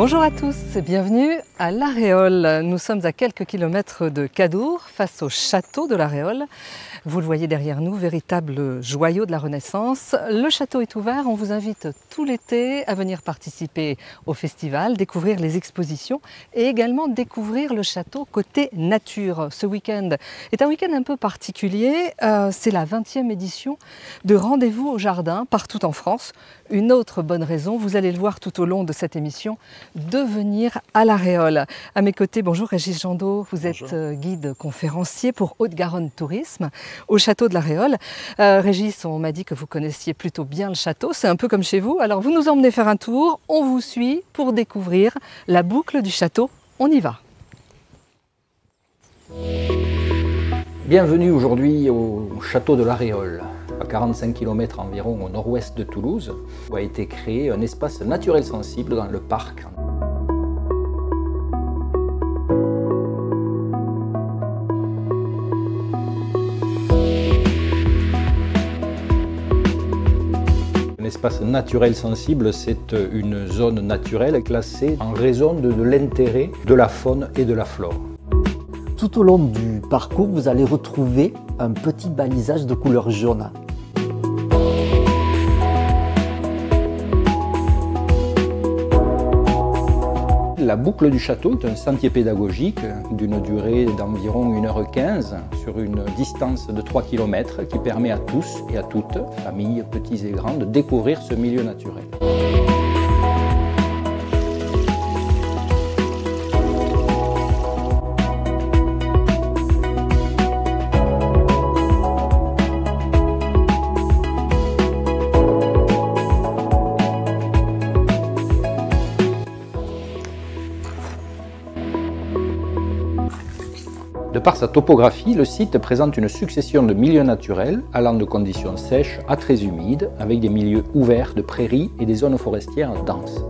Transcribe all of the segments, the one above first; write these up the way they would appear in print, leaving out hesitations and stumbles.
Bonjour à tous et bienvenue à La Réole. Nous sommes à quelques kilomètres de Cadour, face au château de La Réole. Vous le voyez derrière nous, véritable joyau de la Renaissance. Le château est ouvert, on vous invite tout l'été à venir participer au festival, découvrir les expositions et également découvrir le château côté nature. Ce week-end est un week-end un peu particulier, c'est la 20e édition de Rendez-vous au jardin partout en France. Une autre bonne raison, vous allez le voir tout au long de cette émission, de venir à La Réole. À mes côtés, bonjour Régis Jandot, vous êtes guide conférencier pour Haute-Garonne Tourisme au château de La Réole. Régis, on m'a dit que vous connaissiez plutôt bien le château, c'est un peu comme chez vous. Alors vous nous emmenez faire un tour, on vous suit pour découvrir la boucle du château. On y va. Bienvenue aujourd'hui au château de La Réole. À 45 km environ au nord-ouest de Toulouse, où a été créé un espace naturel sensible dans le parc. Un espace naturel sensible, c'est une zone naturelle classée en raison de l'intérêt de la faune et de la flore. Tout au long du parcours, vous allez retrouver un petit balisage de couleur jaune. La boucle du château est un sentier pédagogique d'une durée d'environ 1h15 sur une distance de 3 km qui permet à tous et à toutes, familles, petits et grands, de découvrir ce milieu naturel. De par sa topographie, le site présente une succession de milieux naturels allant de conditions sèches à très humides, avec des milieux ouverts de prairies et des zones forestières denses.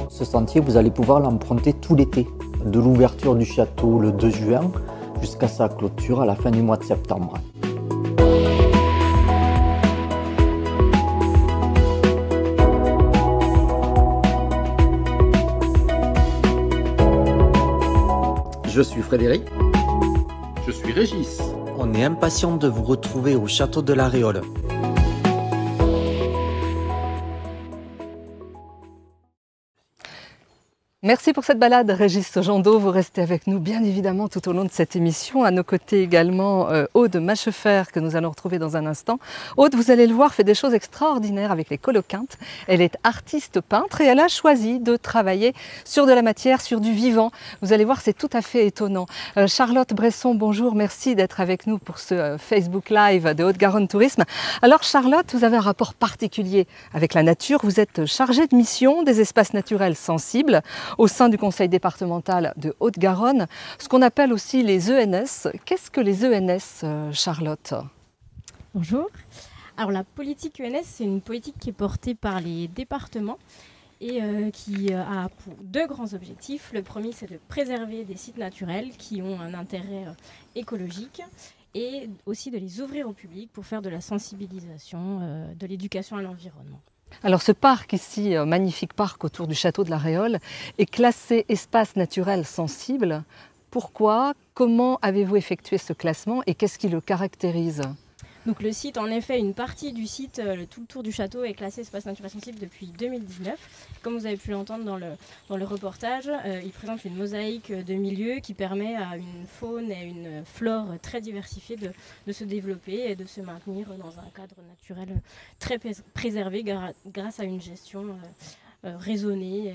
Ce sentier, vous allez pouvoir l'emprunter tout l'été, de l'ouverture du château le 2 juin jusqu'à sa clôture à la fin du mois de septembre. Je suis Frédéric. Je suis Régis. On est impatient de vous retrouver au château de La Réole. Merci pour cette balade, Régis Jandot. Vous restez avec nous, bien évidemment, tout au long de cette émission. À nos côtés également, Aude Machefer, que nous allons retrouver dans un instant. Aude, vous allez le voir, fait des choses extraordinaires avec les coloquintes. Elle est artiste peintre et elle a choisi de travailler sur de la matière, sur du vivant. Vous allez voir, c'est tout à fait étonnant. Charlotte Bresson, bonjour, merci d'être avec nous pour ce Facebook Live de Haute-Garonne Tourisme. Alors Charlotte, vous avez un rapport particulier avec la nature. Vous êtes chargée de mission des espaces naturels sensibles au sein du conseil départemental de Haute-Garonne, ce qu'on appelle aussi les ENS. Qu'est-ce que les ENS, Charlotte? Bonjour. Alors la politique ENS, c'est une politique qui est portée par les départements et qui a pour deux grands objectifs. Le premier, c'est de préserver des sites naturels qui ont un intérêt écologique et aussi de les ouvrir au public pour faire de la sensibilisation, de l'éducation à l'environnement. Alors ce parc ici, magnifique parc autour du château de La Réole, est classé espace naturel sensible. Pourquoi? Comment avez-vous effectué ce classement et qu'est-ce qui le caractérise? Donc le site, en effet, une partie du site, tout le tour du château est classé espace naturel sensible depuis 2019. Comme vous avez pu l'entendre dans le reportage, il présente une mosaïque de milieux qui permet à une faune et une flore très diversifiée de se développer et de se maintenir dans un cadre naturel très préservé grâce à une gestion raisonnée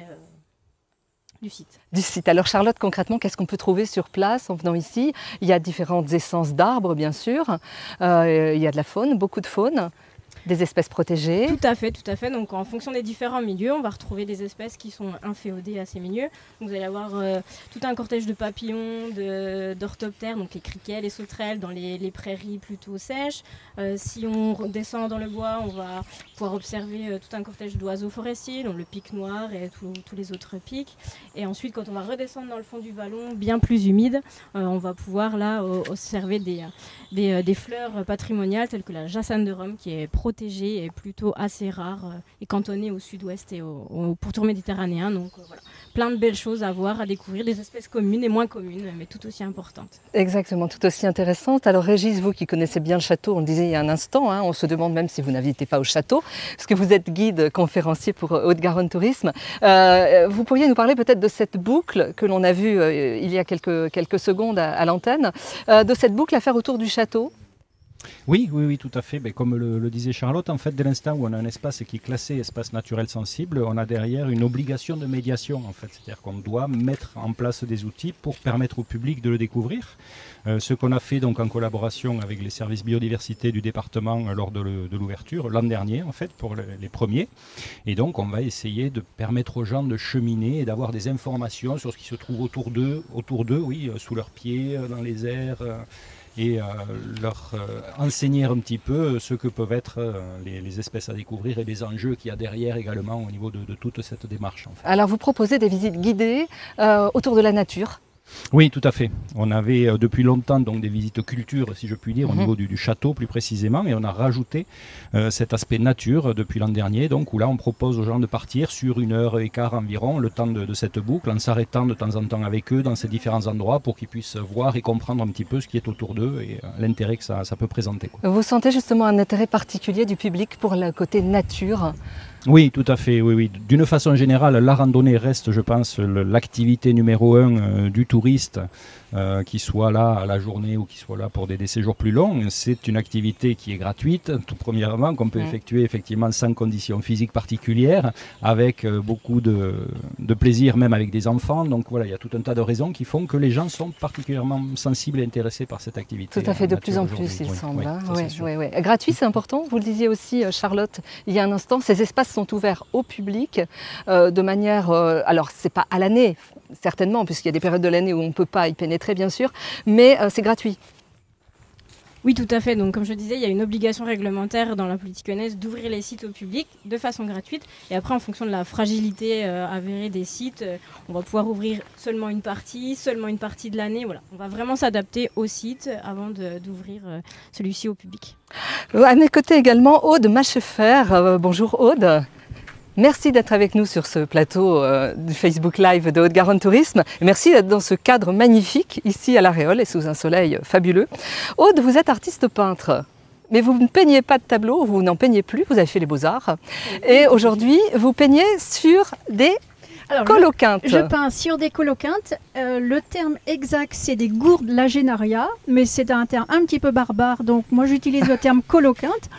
du site. Alors Charlotte, concrètement, qu'est-ce qu'on peut trouver sur place en venant ici? Il y a différentes essences d'arbres, bien sûr. Il y a de la faune, beaucoup de faune. Des espèces protégées. Tout à fait, tout à fait. Donc en fonction des différents milieux, on va retrouver des espèces qui sont inféodées à ces milieux. Donc, vous allez avoir tout un cortège de papillons, d'orthoptères, donc les criquets, les sauterelles, dans les prairies plutôt sèches. Si on descend dans le bois, on va pouvoir observer tout un cortège d'oiseaux forestiers, donc le pic noir et tous les autres pics. Et ensuite, quand on va redescendre dans le fond du vallon, bien plus humide, on va pouvoir là observer des fleurs patrimoniales telles que la jassamine de Rome, qui est protégée et plutôt assez rare et cantonnée au sud-ouest et au pourtour méditerranéen. Donc voilà, plein de belles choses à voir, à découvrir, des espèces communes et moins communes, mais tout aussi importantes. Exactement, tout aussi intéressantes. Alors Régis, vous qui connaissez bien le château, on le disait il y a un instant, on se demande même si vous n'invitez pas au château, parce que vous êtes guide conférencier pour Haute-Garonne Tourisme. Vous pourriez nous parler peut-être de cette boucle que l'on a vue il y a quelques secondes à l'antenne, de cette boucle à faire autour du château? Oui, tout à fait. Mais comme le disait Charlotte, en fait, dès l'instant où on a un espace qui est classé espace naturel sensible, on a derrière une obligation de médiation, en fait. C'est-à-dire qu'on doit mettre en place des outils pour permettre au public de le découvrir. Ce qu'on a fait donc en collaboration avec les services biodiversité du département lors de l'ouverture, l'an dernier, en fait, pour les premiers. Et donc, on va essayer de permettre aux gens de cheminer et d'avoir des informations sur ce qui se trouve autour d'eux, sous leurs pieds, dans les airs. Et leur enseigner un petit peu ce que peuvent être les espèces à découvrir et les enjeux qu'il y a derrière également au niveau de toute cette démarche. En fait. Alors vous proposez des visites guidées autour de la nature? Oui, tout à fait. On avait depuis longtemps donc des visites culture, si je puis dire, au niveau du château plus précisément, et on a rajouté cet aspect nature depuis l'an dernier, donc où là on propose aux gens de partir sur 1h15 environ, le temps de cette boucle, en s'arrêtant de temps en temps avec eux dans ces différents endroits pour qu'ils puissent voir et comprendre un petit peu ce qui est autour d'eux et l'intérêt que ça peut présenter. Quoi. Vous sentez justement un intérêt particulier du public pour le côté nature? Oui, tout à fait. Oui. D'une façon générale, la randonnée reste, je pense, l'activité numéro 1 du touriste, qui soit là à la journée ou qui soit là pour des séjours plus longs. C'est une activité qui est gratuite, tout premièrement, qu'on peut effectuer effectivement sans conditions physiques particulières, avec beaucoup de plaisir, même avec des enfants. Donc voilà, il y a tout un tas de raisons qui font que les gens sont particulièrement sensibles et intéressés par cette activité. Tout à fait, de plus en plus, il semble. Oui. Gratuit, c'est important. Vous le disiez aussi, Charlotte, il y a un instant, ces espaces sont ouverts au public de manière... alors, c'est pas à l'année, certainement, puisqu'il y a des périodes de l'année où on ne peut pas y pénétrer, bien sûr, mais c'est gratuit. Oui, tout à fait. Donc, comme je disais, il y a une obligation réglementaire dans la politique lyonnaise d'ouvrir les sites au public de façon gratuite. Et après, en fonction de la fragilité avérée des sites, on va pouvoir ouvrir seulement une partie de l'année. Voilà. On va vraiment s'adapter au site avant d'ouvrir celui-ci au public. À mes côtés également, Aude Machefer. Bonjour Aude. Merci d'être avec nous sur ce plateau du Facebook Live de Haute-Garonne Tourisme. Et merci d'être dans ce cadre magnifique, ici à La Réole et sous un soleil fabuleux. Aude, vous êtes artiste peintre, mais vous ne peignez pas de tableaux, vous n'en peignez plus, vous avez fait les beaux-arts. Et aujourd'hui, vous peignez sur des coloquintes. Je peins sur des coloquintes. Le terme exact, c'est des gourdes lagenaria, mais c'est un terme un petit peu barbare, donc moi j'utilise le terme coloquinte.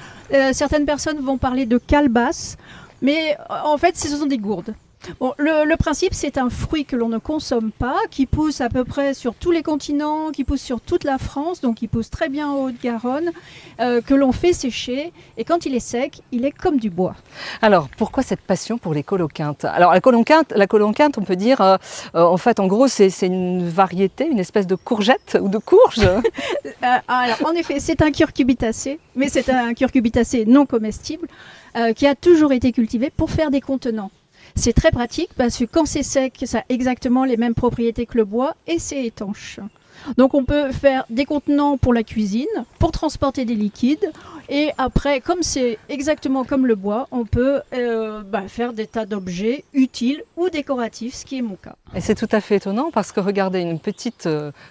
Certaines personnes vont parler de calebasse. Mais en fait, ce sont des gourdes. Bon, le principe, c'est un fruit que l'on ne consomme pas, qui pousse à peu près sur tous les continents, qui pousse sur toute la France, donc il pousse très bien en Haute-Garonne, que l'on fait sécher, et quand il est sec, il est comme du bois. Alors, pourquoi cette passion pour les coloquintes? Alors, la coloquinte, on peut dire, en fait, en gros, c'est une variété, une espèce de courgette ou de courge. Alors, en effet, c'est un curcubitacé, mais c'est un curcubitacé non comestible, qui a toujours été cultivé pour faire des contenants. C'est très pratique parce que quand c'est sec, ça a exactement les mêmes propriétés que le bois et c'est étanche. Donc on peut faire des contenants pour la cuisine, pour transporter des liquides. Et après, comme c'est exactement comme le bois, on peut faire des tas d'objets utiles ou décoratifs, ce qui est mon cas. Et c'est tout à fait étonnant parce que regardez une petite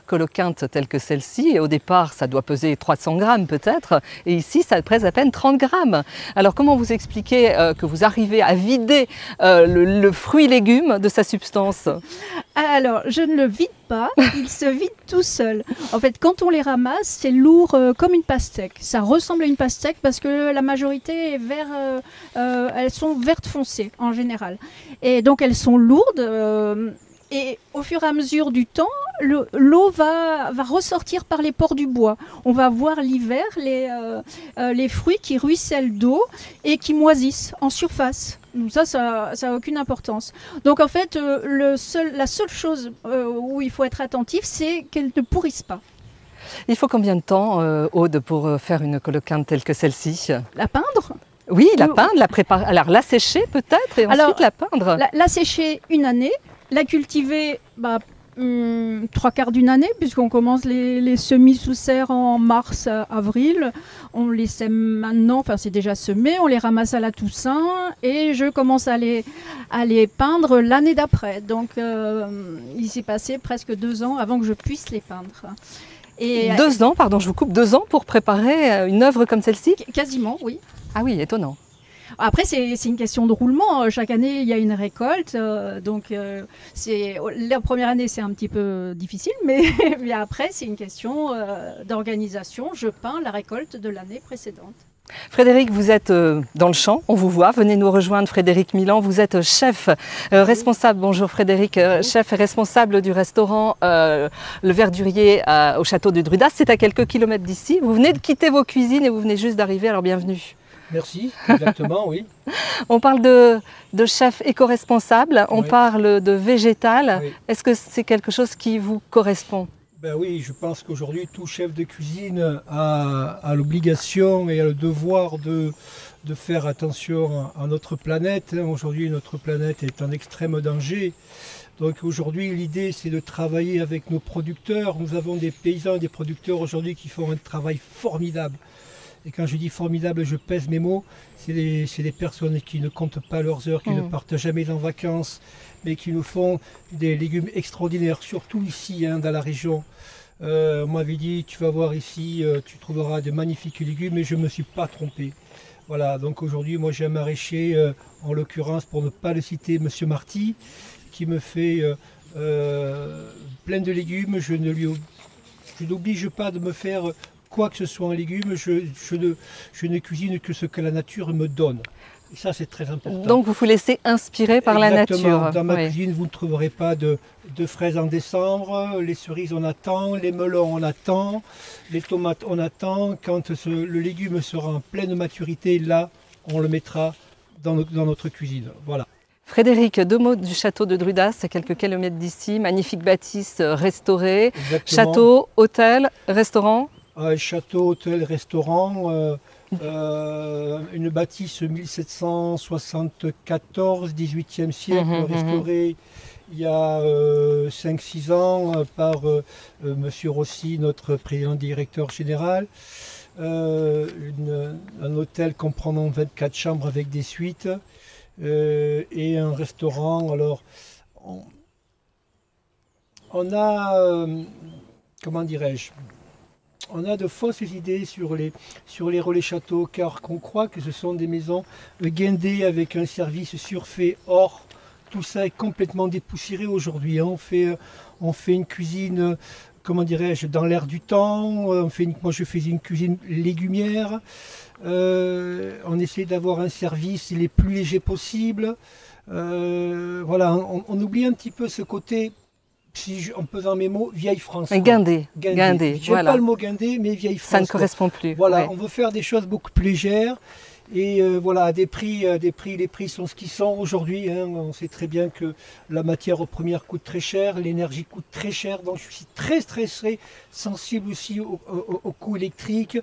coloquinte telle que celle-ci, et au départ ça doit peser 300 grammes peut-être, et ici ça pèse à peine 30 grammes. Alors comment vous expliquez que vous arrivez à vider le fruit-légume de sa substance? Alors je ne le vide pas, il se vide tout seul. En fait, quand on les ramasse, c'est lourd comme une pastèque. Ça ressemble à une pastèque parce que la majorité est elles sont vertes foncées en général. Et donc elles sont lourdes. Et au fur et à mesure du temps, l'eau va ressortir par les pores du bois. On va voir l'hiver les fruits qui ruissellent d'eau et qui moisissent en surface. Donc ça a aucune importance. Donc en fait, la seule chose où il faut être attentif, c'est qu'elle ne pourrisse pas. Il faut combien de temps, Aude, pour faire une coloquinte telle que celle-ci? La peindre? Oui, la peindre, la préparer. Alors la sécher peut-être et ensuite la peindre. La sécher une année, la cultiver 3/4 d'une année, puisqu'on commence les semis sous serre en mars, avril. On les sème maintenant, enfin c'est déjà semé, on les ramasse à la Toussaint et je commence à les peindre l'année d'après. Donc il s'est passé presque 2 ans avant que je puisse les peindre. Et 2 ans, pardon, je vous coupe, 2 ans pour préparer une œuvre comme celle-ci? Quasiment, oui. Ah oui, étonnant. Après, c'est une question de roulement. Chaque année, il y a une récolte. La première année, c'est un petit peu difficile, mais après, c'est une question d'organisation. Je peins la récolte de l'année précédente. Frédéric, vous êtes dans le champ, on vous voit. Venez nous rejoindre, Frédéric Milan. Vous êtes chef responsable, bonjour Frédéric, chef et responsable du restaurant Le Verdurier au château de Drudas. C'est à quelques kilomètres d'ici. Vous venez de quitter vos cuisines et vous venez juste d'arriver, alors bienvenue. Merci, exactement, oui. On parle de chef éco-responsable, on parle de végétal. Oui. Est-ce que c'est quelque chose qui vous correspond? Ben oui, je pense qu'aujourd'hui, tout chef de cuisine a l'obligation et a le devoir de faire attention à notre planète. Aujourd'hui, notre planète est en extrême danger. Donc aujourd'hui, l'idée, c'est de travailler avec nos producteurs. Nous avons des paysans et des producteurs aujourd'hui qui font un travail formidable. Et quand je dis formidable, je pèse mes mots. C'est des personnes qui ne comptent pas leurs heures, qui ne partent jamais en vacances, mais qui nous font des légumes extraordinaires, surtout ici, dans la région. On m'avait dit, tu vas voir ici, tu trouveras de magnifiques légumes, et je ne me suis pas trompé. Voilà, donc aujourd'hui, moi j'ai un maraîcher, en l'occurrence, pour ne pas le citer, Monsieur Marty, qui me fait plein de légumes. Je n'oblige pas de me faire quoi que ce soit en légumes, je ne cuisine que ce que la nature me donne. Et ça, c'est très important. Donc vous vous laissez inspirer par la nature. Dans ma cuisine, vous ne trouverez pas de fraises en décembre, les cerises on attend, les melons on attend, les tomates on attend. Quand le légume sera en pleine maturité, là, on le mettra dans notre cuisine. Voilà. Frédéric, 2 mots du château de Drudas, à quelques kilomètres d'ici, magnifique bâtisse restaurée, château, hôtel, restaurant. Château, hôtel, restaurant, une bâtisse 1774, 18e siècle, restaurée il y a 5-6 ans par Monsieur Rossi, notre président directeur général. Un hôtel comprenant 24 chambres avec des suites et un restaurant. Alors, on a, comment dirais-je, on a de fausses idées sur les relais châteaux, car on croit que ce sont des maisons guindées avec un service surfait. Or, tout ça est complètement dépoussiéré aujourd'hui. On fait une cuisine, comment dirais-je, dans l'air du temps. Moi, je fais une cuisine légumière. On essaie d'avoir un service les plus légers possible. Voilà, on oublie un petit peu ce côté, en pesant mes mots, vieille France. Guindé. Je n'aime pas le mot guindé, mais vieille France. Ça ne correspond plus. Voilà, ouais. On veut faire des choses beaucoup plus légères. Et voilà, les prix sont ce qu'ils sont aujourd'hui. On sait très bien que la matière première coûte très cher, l'énergie coûte très cher. Donc je suis très stressé, sensible aussi au coût électrique.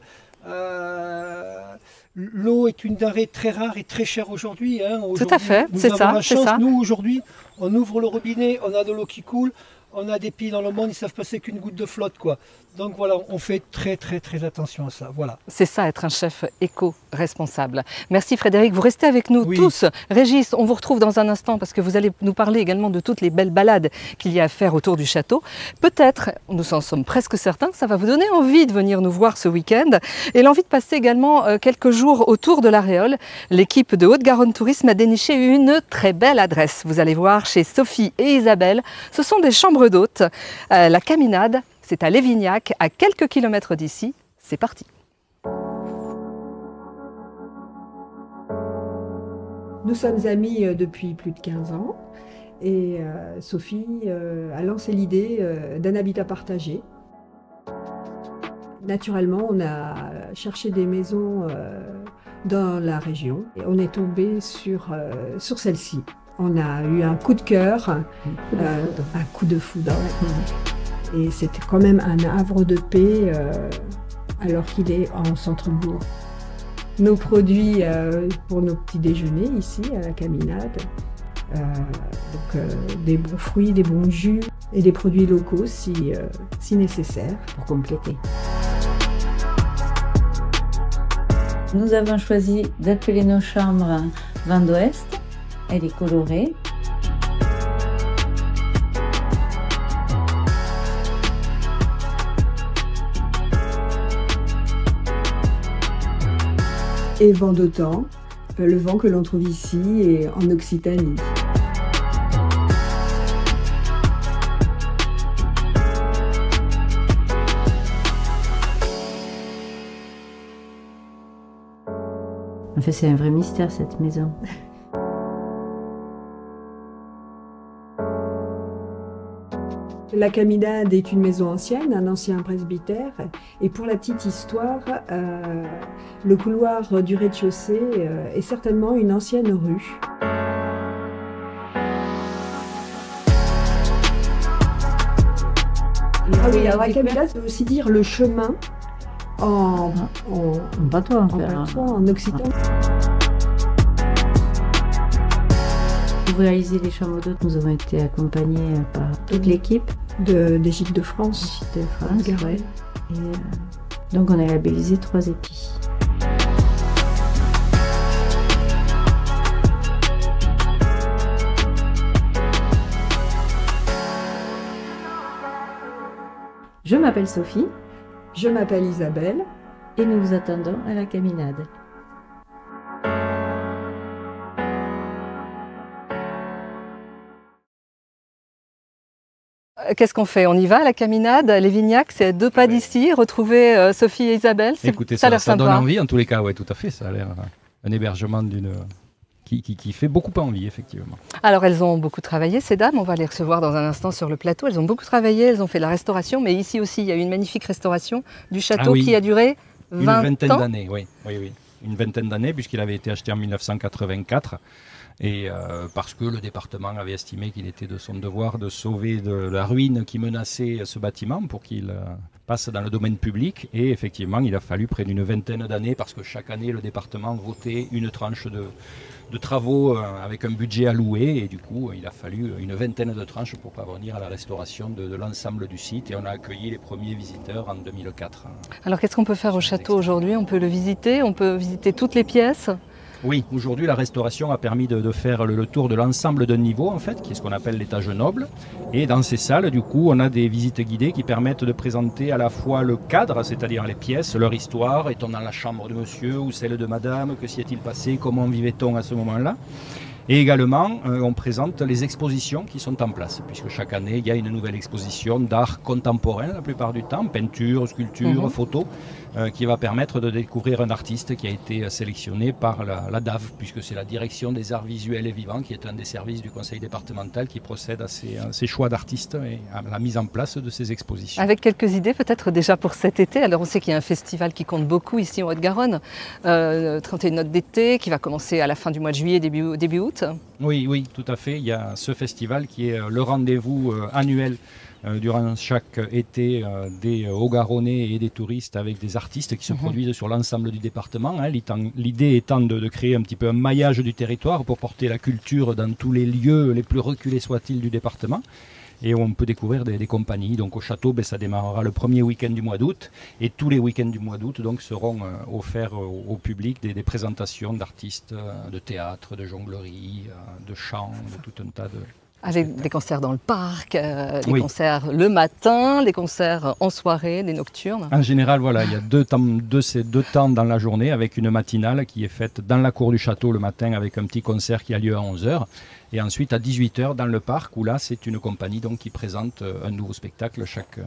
L'eau est une denrée très rare et très chère aujourd'hui. Tout à fait, c'est ça. Nous, aujourd'hui, on ouvre le robinet, on a de l'eau qui coule. On a des pays dans le monde, ils ne savent passer qu'une goutte de flotte, quoi. Donc voilà, on fait très attention à ça. Voilà. C'est ça, être un chef éco-responsable. Merci Frédéric, vous restez avec nous tous. Régis, on vous retrouve dans un instant parce que vous allez nous parler également de toutes les belles balades qu'il y a à faire autour du château. Peut-être, nous en sommes presque certains, que ça va vous donner envie de venir nous voir ce week-end et l'envie de passer également quelques jours autour de la Réole. L'équipe de Haute-Garonne Tourisme a déniché une très belle adresse. Vous allez voir chez Sophie et Isabelle. Ce sont des chambres d'hôtes. La Caminade, c'est à Lévignac, à quelques kilomètres d'ici. C'est parti. Nous sommes amis depuis plus de 15 ans Et Sophie a lancé l'idée d'un habitat partagé. Naturellement, on a cherché des maisons dans la région et on est tombé sur celle-ci. On a eu un coup de cœur, un coup de foudre. Et c'était quand même un havre de paix alors qu'il est en centre-bourg. Nos produits pour nos petits déjeuners ici à la Caminade, des bons fruits, des bons jus et des produits locaux si nécessaire. Pour compléter. Nous avons choisi d'appeler nos chambres Vent d'Ouest. Elle est colorée. Et vent d'Autan, le vent que l'on trouve ici et en Occitanie. En fait, c'est un vrai mystère cette maison. La Caminade est une maison ancienne, un ancien presbytère. Et pour la petite histoire, le couloir du rez-de-chaussée est certainement une ancienne rue. Ah oui, alors la Caminade, ça veut aussi dire le chemin en patois, en occitan. Pour réaliser les chambres d'hôtes, nous avons été accompagnés par toute l'équipe d'Égypte de France. Ouais. Et donc on a labellisé 3 épis. Je m'appelle Sophie. Je m'appelle Isabelle. Et nous vous attendons à la Caminade. Qu'est-ce qu'on fait? On y va à la Caminade, les Vignacs, c'est à 2 pas d'ici, retrouver Sophie et Isabelle. Écoutez, ça donne envie en tous les cas, ouais, tout à fait. Ça a l'air un hébergement qui fait beaucoup envie, effectivement. Alors elles ont beaucoup travaillé, ces dames, on va les recevoir dans un instant sur le plateau. Elles ont beaucoup travaillé, elles ont fait la restauration, mais ici aussi il y a eu une magnifique restauration du château qui a duré 20 ans. Une vingtaine d'années, oui. Une vingtaine d'années, puisqu'il avait été acheté en 1984. Et parce que le département avait estimé qu'il était de son devoir de sauver de la ruine qui menaçait ce bâtiment pour qu'il passe dans le domaine public. Et effectivement, il a fallu près d'une vingtaine d'années, parce que chaque année, le département votait une tranche de travaux avec un budget alloué. Et du coup, il a fallu une vingtaine de tranches pour parvenir à la restauration de l'ensemble du site. Et on a accueilli les premiers visiteurs en 2004. Alors qu'est-ce qu'on peut faire au château aujourd'hui? On peut le visiter, on peut visiter toutes les pièces. Oui, aujourd'hui la restauration a permis de faire le tour de l'ensemble d'un niveau en fait, qui est ce qu'on appelle l'étage noble. Et dans ces salles, du coup, on a des visites guidées qui permettent de présenter à la fois le cadre, c'est-à-dire les pièces, leur histoire, est-on dans la chambre de monsieur ou celle de madame, que s'y est-il passé, comment vivait-on à ce moment-là. Et également, on présente les expositions qui sont en place, puisque chaque année, il y a une nouvelle exposition d'art contemporain la plupart du temps, peinture, sculpture, photo, qui va permettre de découvrir un artiste qui a été sélectionné par la DAV, puisque c'est la Direction des Arts Visuels et Vivants, qui est un des services du Conseil départemental qui procède à ces choix d'artistes et à la mise en place de ces expositions. Avec quelques idées peut-être déjà pour cet été. Alors on sait qu'il y a un festival qui compte beaucoup ici en Haute-Garonne, 31 notes d'été, qui va commencer à la fin du mois de juillet, début août. Oui, tout à fait. Il y a ce festival qui est le rendez-vous annuel durant chaque été des Haut-Garonnais et des touristes avec des artistes qui se produisent sur l'ensemble du département. L'idée étant de créer un petit peu un maillage du territoire pour porter la culture dans tous les lieux les plus reculés soient-ils du département. Et on peut découvrir des compagnies. Donc au château, ça démarrera le premier week-end du mois d'août. Et tous les week-ends du mois d'août seront offerts au public des présentations d'artistes de théâtre, de jonglerie, de chant, de tout un tas de... Avec des concerts dans le parc, des concerts le matin, des concerts en soirée, des nocturnes. En général, voilà, il y a deux temps dans la journée, avec une matinale qui est faite dans la cour du château le matin avec un petit concert qui a lieu à 11h. Et ensuite à 18h dans le parc, où là c'est une compagnie donc, qui présente un nouveau spectacle chaque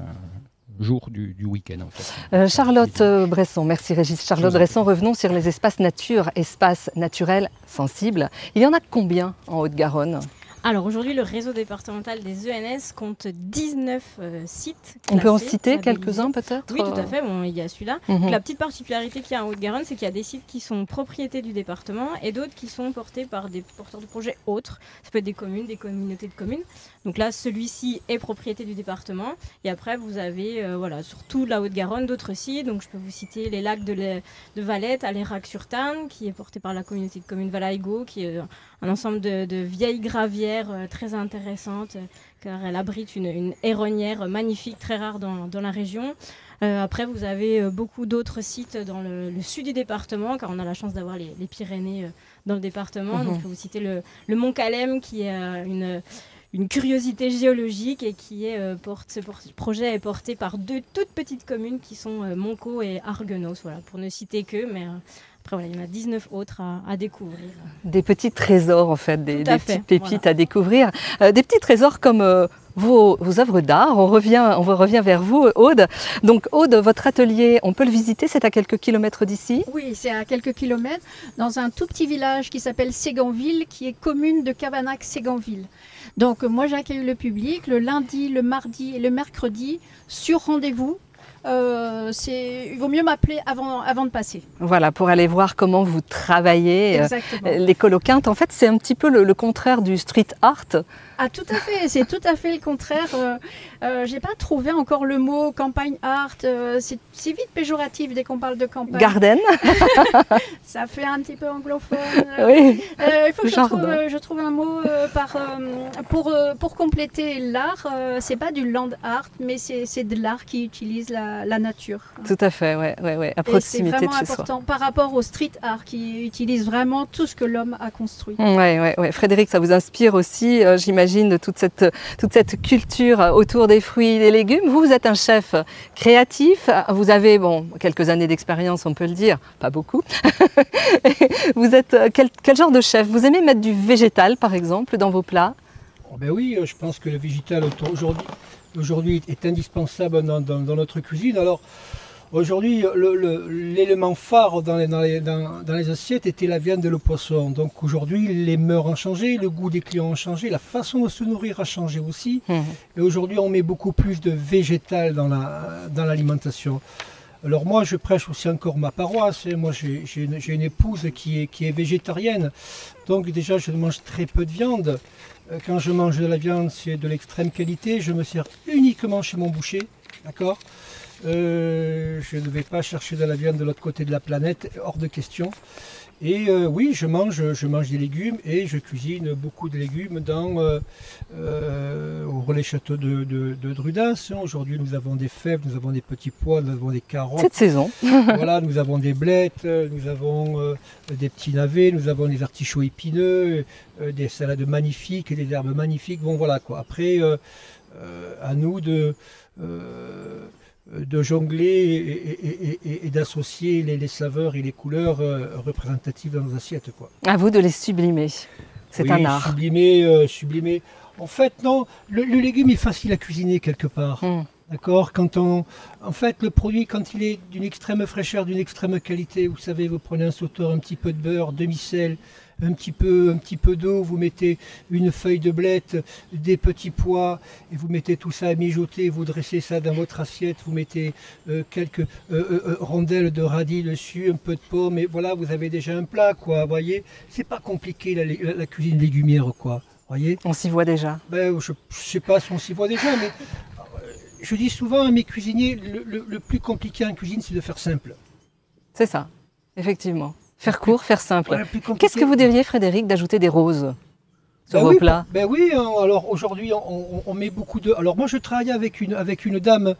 jour du week-end. En fait. Charlotte Bresson, merci Régis. Charlotte Bresson, revenons sur les espaces nature, espaces naturels sensibles. Il y en a combien en Haute-Garonne ? Alors aujourd'hui, le réseau départemental des ENS compte 19 sites. On peut en classés, citer labellisés. quelques-uns peut-être? Oui, tout à fait. Bon, il y a celui-là. La petite particularité qu'il y a en Haute-Garonne, c'est qu'il y a des sites qui sont propriétés du département et d'autres qui sont portés par des porteurs de projets autres. Ça peut être des communes, des communautés de communes. Donc là, celui-ci est propriété du département. Et après, vous avez voilà, sur toute la Haute-Garonne d'autres sites. Donc je peux vous citer les lacs de Valette, à l'Érac-sur-Tarn, qui est porté par la communauté de communes Valaigo, qui est un ensemble de vieilles gravières très intéressantes, car elle abrite une héronnière magnifique, très rare dans la région. Après, vous avez beaucoup d'autres sites dans le sud du département, car on a la chance d'avoir les Pyrénées dans le département. Donc, je peux vous citer le Mont Calem, qui est une curiosité géologique et qui ce projet est porté par 2 toutes petites communes qui sont Moncaut et Arguenos, voilà, pour ne citer que, mais après voilà, il y en a 19 autres à découvrir. Des petits trésors en fait, des petites pépites voilà. à découvrir. Des petits trésors comme vos œuvres d'art. On revient vers vous, Aude. Donc Aude, votre atelier, on peut le visiter, c'est à quelques kilomètres d'ici? Oui, c'est à quelques kilomètres, dans un tout petit village qui s'appelle Séganville, qui est commune de Cavanac-Séganville. Donc moi j'accueille le public le lundi, le mardi et le mercredi sur rendez-vous. Il vaut mieux m'appeler avant de passer. Voilà, pour aller voir comment vous travaillez. Exactement. Les coloquintes, en fait, c'est un petit peu le contraire du street art. Ah, tout à fait, c'est tout à fait le contraire. J'ai pas trouvé encore le mot campagne art. C'est vite péjoratif dès qu'on parle de campagne. Garden. Ça fait un petit peu anglophone. Oui. Il faut que je trouve un mot pour compléter l'art. C'est pas du land art, mais c'est de l'art qui utilise la nature. Tout à fait, ouais, à proximité c'est de vraiment chez soi. important par rapport au street art qui utilise vraiment tout ce que l'homme a construit. Ouais. Frédéric, ça vous inspire aussi, j'imagine, de toute cette culture autour des fruits et des légumes. Vous êtes un chef créatif. Vous avez quelques années d'expérience, on peut le dire, pas beaucoup. Vous êtes quel genre de chef? Vous aimez mettre du végétal, par exemple, dans vos plats? Ben oui, je pense que le végétal aujourd'hui est indispensable dans notre cuisine. Alors aujourd'hui, l'élément phare dans les assiettes était la viande et le poisson. Donc aujourd'hui, les mœurs ont changé, le goût des clients a changé, la façon de se nourrir a changé aussi. Et aujourd'hui, on met beaucoup plus de végétal dans l'alimentation. Alors moi, je prêche aussi encore ma paroisse. Moi, j'ai une épouse qui est végétarienne. Donc déjà, je mange très peu de viande. Quand je mange de la viande, c'est de l'extrême qualité. Je me sers uniquement chez mon boucher, d'accord ? Je ne vais pas chercher de la viande de l'autre côté de la planète, hors de question. Et oui, je mange des légumes et je cuisine beaucoup de légumes au relais château de Drudas. Aujourd'hui, nous avons des fèves, nous avons des petits pois, nous avons des carottes. Cette saison. Voilà, nous avons des blettes, nous avons des petits navets, nous avons des artichauts épineux, des salades magnifiques, des herbes magnifiques. Bon, voilà quoi. Après, à nous de jongler et d'associer les saveurs et les couleurs représentatives dans nos assiettes, quoi. À vous de les sublimer. C'est un art. Sublimer. En fait, non, le légume est facile à cuisiner quelque part. D'accord, en fait, le produit, quand il est d'une extrême fraîcheur, d'une extrême qualité, vous savez, vous prenez un sauteur, un petit peu de beurre, demi-sel, un petit peu d'eau, vous mettez une feuille de blette, des petits pois, et vous mettez tout ça à mijoter, vous dressez ça dans votre assiette, vous mettez quelques rondelles de radis dessus, un peu de pommes, et voilà, vous avez déjà un plat, quoi, vous voyez. C'est pas compliqué la cuisine légumière, quoi, voyez. On s'y voit déjà. Ben, je sais pas si on s'y voit déjà, mais je dis souvent à mes cuisiniers, le plus compliqué en cuisine, c'est de faire simple. C'est ça, effectivement. Faire court, faire simple. Ouais, qu'est-ce que vous diriez, Frédéric, d'ajouter des roses sur vos plats? Ben oui, alors aujourd'hui, on met beaucoup de... Alors moi, je travaille avec une dame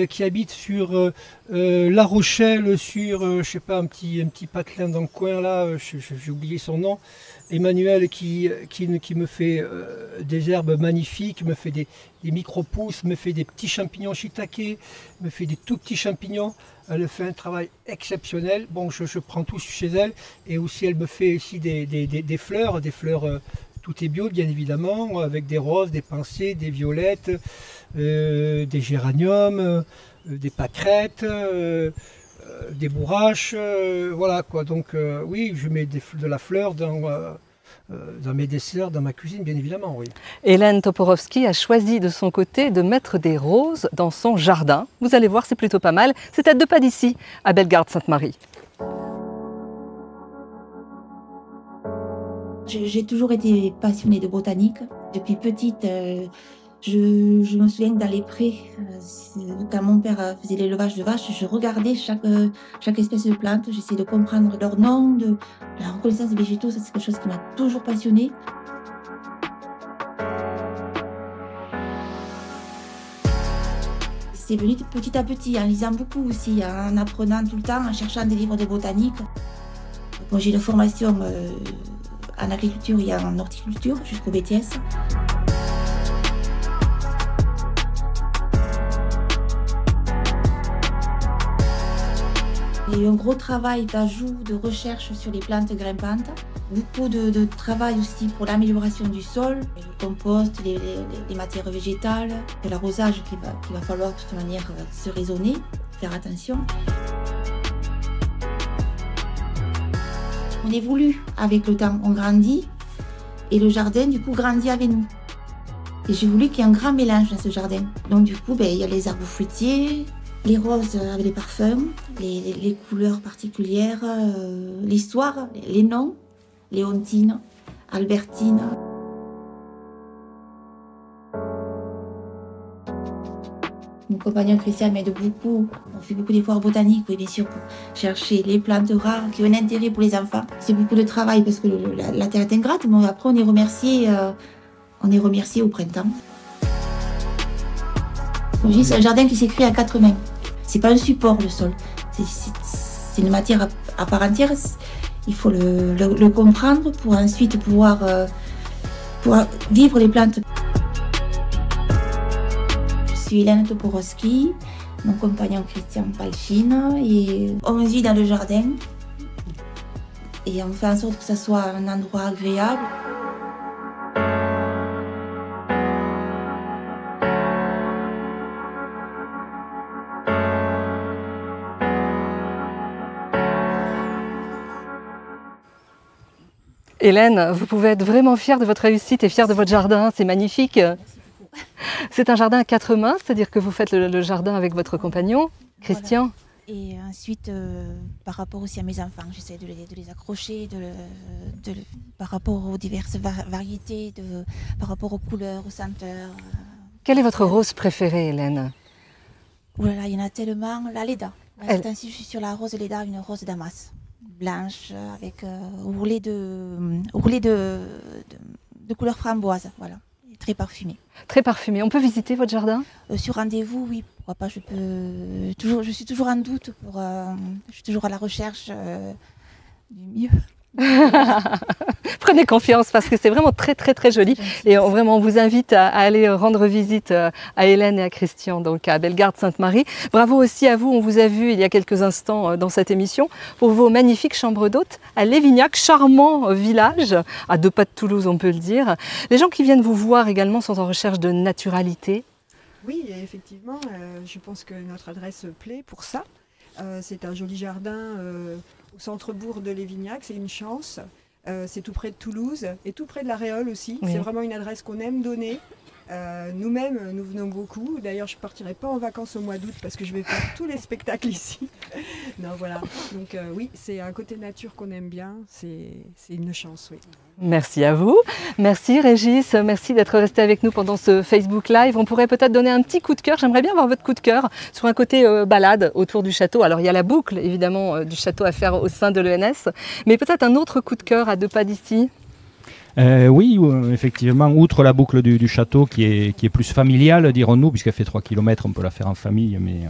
qui habite sur La Rochelle, sur, je sais pas, un petit patelin dans le coin, là, j'ai oublié son nom. Emmanuel qui me fait des herbes magnifiques, me fait des micro-pousses, me fait des petits champignons shiitake, me fait des tout petits champignons. Elle fait un travail exceptionnel. Bon, je prends tout chez elle. Et aussi, elle me fait aussi des fleurs. Tout est bio, bien évidemment, avec des roses, des pensées, des violettes, des géraniums, des pâquerettes, des bourraches, voilà quoi. Donc oui, je mets de la fleur dans mes desserts, dans ma cuisine, bien évidemment, oui. Hélène Toporowski a choisi de son côté de mettre des roses dans son jardin. Vous allez voir, c'est plutôt pas mal. C'est à 2 pas d'ici, à Bellegarde-Sainte-Marie. J'ai toujours été passionnée de botanique. Depuis petite, je me souviens que dans les prés, quand mon père faisait l'élevage de vaches, je regardais chaque espèce de plante, j'essayais de comprendre leur nom, de la reconnaissance des végétaux, ça c'est quelque chose qui m'a toujours passionnée. C'est venu petit à petit, en lisant beaucoup aussi, en apprenant tout le temps, en cherchant des livres de botanique. Bon, j'ai une formation en agriculture et en horticulture jusqu'au BTS. Il y a eu un gros travail d'ajout, de recherche sur les plantes grimpantes. Beaucoup de travail aussi pour l'amélioration du sol, le compost, les matières végétales, l'arrosage qu'il va falloir de toute manière se raisonner, faire attention. On évolue avec le temps, on grandit et le jardin du coup grandit avec nous. Et j'ai voulu qu'il y ait un grand mélange dans ce jardin. Donc du coup, il y a les arbres fruitiers, les roses avec les parfums, les couleurs particulières, l'histoire, les noms, Léontine, Albertine. Mon compagnon Christian m'aide beaucoup. On fait beaucoup d'efforts botaniques, oui, bien sûr, pour chercher les plantes rares qui ont un intérêt pour les enfants. C'est beaucoup de travail parce que la terre est ingrate, mais après on est remercié au printemps. Comme je dis, c'est un jardin qui s'est créé à 4 mains. C'est pas un support, le sol. C'est une matière à part entière. Il faut le comprendre pour ensuite pouvoir vivre les plantes. Je suis Hélène Toporowski, mon compagnon Christian Palchine, et on vit dans le jardin et on fait en sorte que ça soit un endroit agréable. Hélène, vous pouvez être vraiment fière de votre réussite et fière de votre jardin, c'est magnifique. C'est un jardin à 4 mains, c'est-à-dire que vous faites le jardin avec votre compagnon, Christian. Voilà. Et ensuite, par rapport aussi à mes enfants, j'essaie de les accrocher, par rapport aux diverses variétés, par rapport aux couleurs, aux senteurs. Quelle est votre rose préférée, Hélène? Oh là là, il y en a tellement. La Leda. Cette fois-ci, je suis sur la rose Leda, une rose damas blanche avec roulé de couleur framboise, voilà. Très parfumé. Très parfumé. On peut visiter votre jardin? Sur rendez-vous, oui. Pourquoi pas? Je suis toujours en doute. Je suis toujours à la recherche du mieux. Prenez confiance parce que c'est vraiment très très très joli. Et vraiment on vous invite à aller rendre visite à Hélène et à Christian, donc à Bellegarde-Sainte-Marie. Bravo aussi à vous, on vous a vu il y a quelques instants dans cette émission pour vos magnifiques chambres d'hôtes à Lévignac, charmant village, à 2 pas de Toulouse on peut le dire. Les gens qui viennent vous voir également sont en recherche de naturalité. Oui, effectivement, je pense que notre adresse plaît pour ça. C'est un joli jardin au centre-bourg de Lévignac, c'est une chance. C'est tout près de Toulouse et tout près de la Réole aussi. Oui. C'est vraiment une adresse qu'on aime donner. Nous-mêmes, nous venons beaucoup. D'ailleurs, je ne partirai pas en vacances au mois d'août parce que je vais faire tous les spectacles ici. Non, voilà. Donc oui, c'est un côté nature qu'on aime bien. C'est une chance, oui. Merci à vous. Merci Régis. Merci d'être resté avec nous pendant ce Facebook Live. On pourrait peut-être donner un petit coup de cœur. J'aimerais bien avoir votre coup de cœur sur un côté balade autour du château. Alors, il y a la boucle, évidemment, du château à faire au sein de l'ENS. Mais peut-être un autre coup de cœur à 2 pas d'ici. Oui, effectivement, outre la boucle du château qui est plus familiale, dirons-nous, puisqu'elle fait 3 km, on peut la faire en famille, mais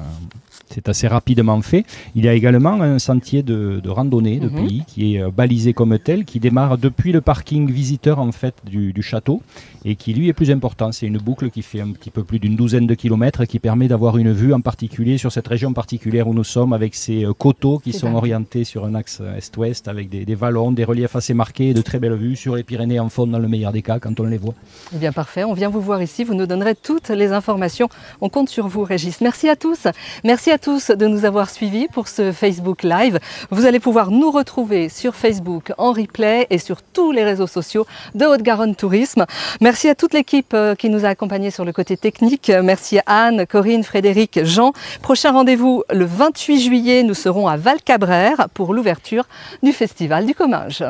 c'est assez rapidement fait. Il y a également un sentier de randonnée de pays qui est balisé comme tel, qui démarre depuis le parking visiteur en fait du château et qui lui est plus important. C'est une boucle qui fait un petit peu plus d'une douzaine de kilomètres et qui permet d'avoir une vue en particulier sur cette région particulière où nous sommes, avec ces coteaux qui sont orientés sur un axe est-ouest avec des vallons, des reliefs assez marqués, de très belles vues sur les Pyrénées nez en fond dans le meilleur des cas quand on les voit. Eh bien parfait, on vient vous voir ici, vous nous donnerez toutes les informations. On compte sur vous Régis. Merci à tous. Merci à tous de nous avoir suivis pour ce Facebook Live. Vous allez pouvoir nous retrouver sur Facebook en replay et sur tous les réseaux sociaux de Haute-Garonne Tourisme. Merci à toute l'équipe qui nous a accompagnés sur le côté technique. Merci à Anne, Corinne, Frédéric, Jean. Prochain rendez-vous le 28 juillet, nous serons à Val-Cabrère pour l'ouverture du Festival du Comminges.